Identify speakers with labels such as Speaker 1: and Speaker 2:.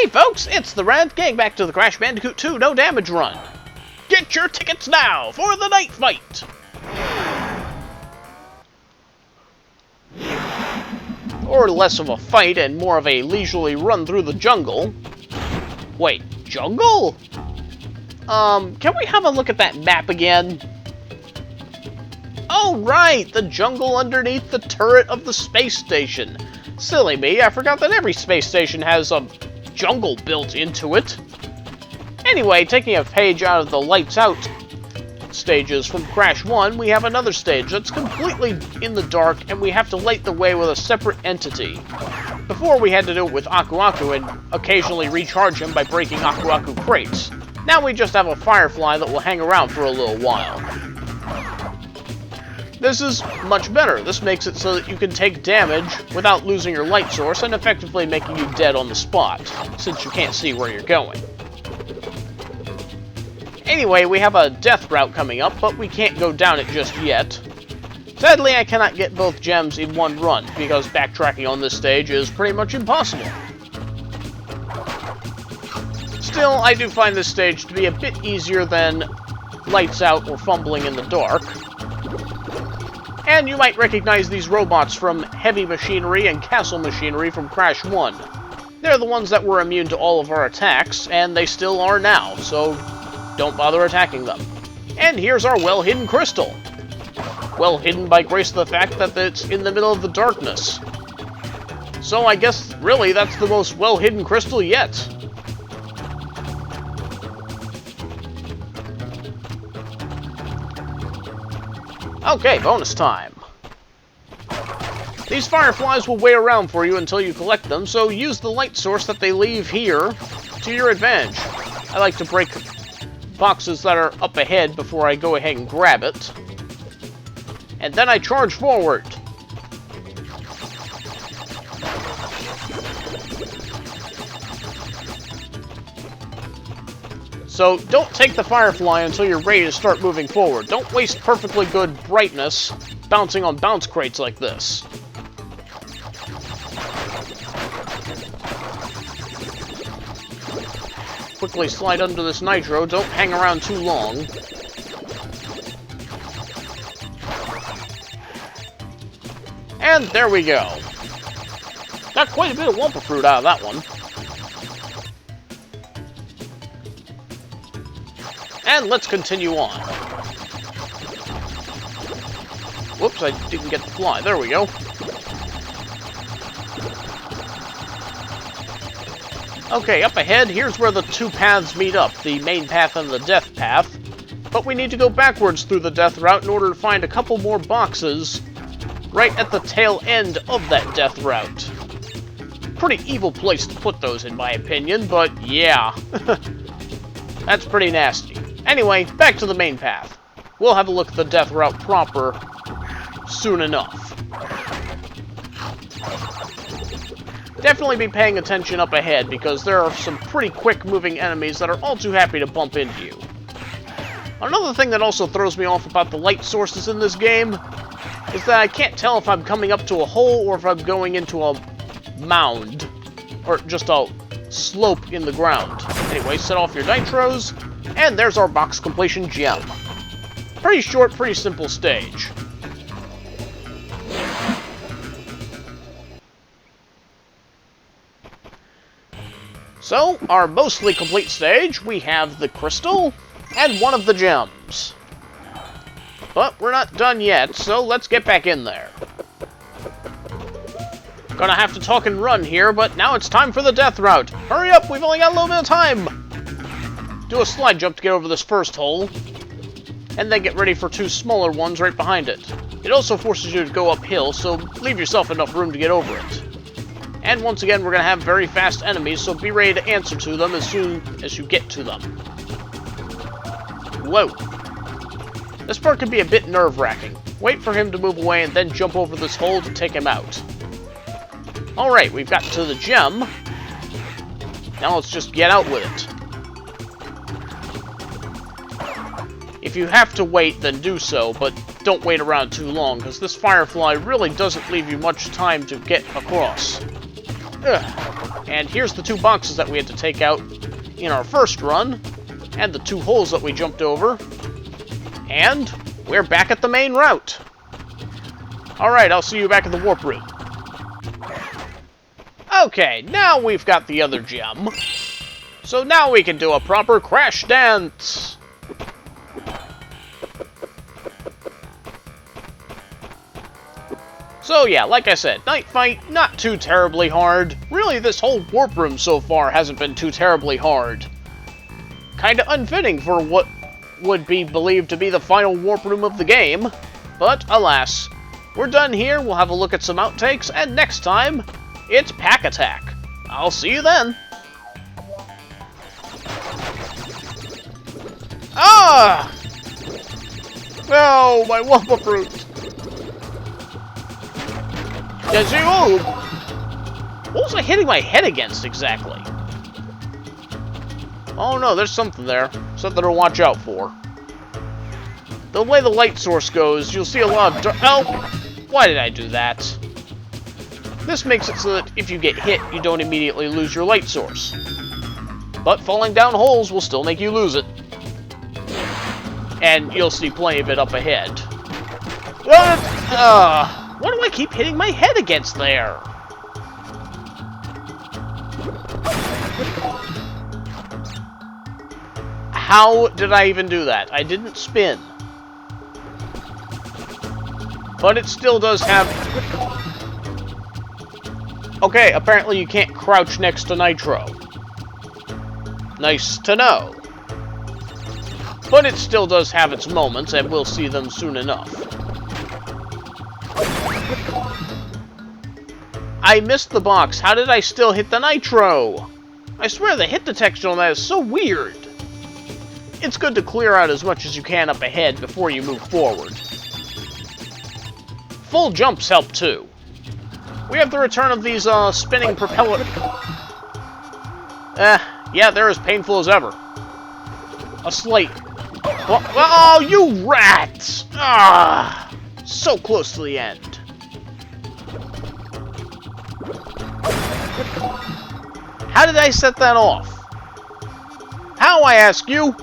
Speaker 1: Hey folks, it's the Red, getting back to the Crash Bandicoot 2 No Damage Run. Get your tickets now for the night fight! Or less of a fight and more of a leisurely run through the jungle. Wait, jungle? Can we have a look at that map again? Oh right, the jungle underneath the turret of the space station. Silly me, I forgot that every space station has a jungle built into it. Anyway, taking a page out of the Lights Out stages from Crash 1, we have another stage that's completely in the dark, and we have to light the way with a separate entity. Before, we had to do it with Aku Aku and occasionally recharge him by breaking Aku Aku crates. Now we just have a Firefly that will hang around for a little while. This is much better. This makes it so that you can take damage without losing your light source and effectively making you dead on the spot, since you can't see where you're going. Anyway, we have a death route coming up, but we can't go down it just yet. Sadly, I cannot get both gems in one run, because backtracking on this stage is pretty much impossible. Still, I do find this stage to be a bit easier than Lights Out or Fumbling in the Dark. And you might recognize these robots from Heavy Machinery and Castle Machinery from Crash 1. They're the ones that were immune to all of our attacks, and they still are now, so don't bother attacking them. And here's our well-hidden crystal. Well hidden by grace of the fact that it's in the middle of the darkness. So I guess, really, that's the most well-hidden crystal yet. Okay, bonus time. These fireflies will wait around for you until you collect them, so use the light source that they leave here to your advantage. I like to break boxes that are up ahead before I go ahead and grab it. And then I charge forward. So don't take the Firefly until you're ready to start moving forward. Don't waste perfectly good brightness bouncing on bounce crates like this. Quickly slide under this nitro, don't hang around too long. And there we go. Got quite a bit of Wumpa Fruit out of that one. And let's continue on. Whoops, I didn't get the fly. There we go. Okay, up ahead, here's where the two paths meet up, the main path and the death path. But we need to go backwards through the death route in order to find a couple more boxes right at the tail end of that death route. Pretty evil place to put those, in my opinion, but yeah. That's pretty nasty. Anyway, back to the main path. We'll have a look at the death route proper soon enough. Definitely be paying attention up ahead, because there are some pretty quick-moving enemies that are all too happy to bump into you. Another thing that also throws me off about the light sources in this game is that I can't tell if I'm coming up to a hole or if I'm going into a mound, or just a slope in the ground. Anyway, set off your nitros, and there's our box completion gem. Pretty short, pretty simple stage. So, our mostly complete stage, we have the crystal and one of the gems. But we're not done yet, so let's get back in there. Gonna have to talk and run here, but now it's time for the death route. Hurry up, we've only got a little bit of time. Do a slide jump to get over this first hole, and then get ready for two smaller ones right behind it. It also forces you to go uphill, so leave yourself enough room to get over it. And once again, we're going to have very fast enemies, so be ready to answer to them as soon as you get to them. Whoa. This part can be a bit nerve-wracking. Wait for him to move away and then jump over this hole to take him out. Alright, we've got to the gem. Now let's just get out with it. If you have to wait, then do so, but don't wait around too long, because this Firefly really doesn't leave you much time to get across. Ugh. And here's the 2 boxes that we had to take out in our first run, and the 2 holes that we jumped over. And we're back at the main route. Alright, I'll see you back in the warp room. Okay, now we've got the other gem. So now we can do a proper crash dance. So yeah, like I said, Night Fight, not too terribly hard. Really, this whole warp room so far hasn't been too terribly hard. Kinda unfitting for what would be believed to be the final warp room of the game. But alas, we're done here, we'll have a look at some outtakes, and next time, it's Pack Attack. I'll see you then. Ah! No, my Wumpa Fruit! Yazoo! What was I hitting my head against exactly? Oh no, there's something there. Something to watch out for. The way the light source goes, you'll see a lot of oh! Why did I do that? This makes it so that if you get hit, you don't immediately lose your light source. But falling down holes will still make you lose it. And you'll see plenty of it up ahead. What do I keep hitting my head against there? How did I even do that? I didn't spin. But it still does have... Okay, apparently you can't crouch next to Nitro. Nice to know. But it still does have its moments, and we'll see them soon enough. I missed the box. How did I still hit the Nitro? I swear the hit detection on that is so weird. It's good to clear out as much as you can up ahead before you move forward. Full jumps help too. We have the return of these spinning propeller... yeah, they're as painful as ever. A slate. Oh, you rats! Ah, so close to the end. How did I set that off? How, I ask you?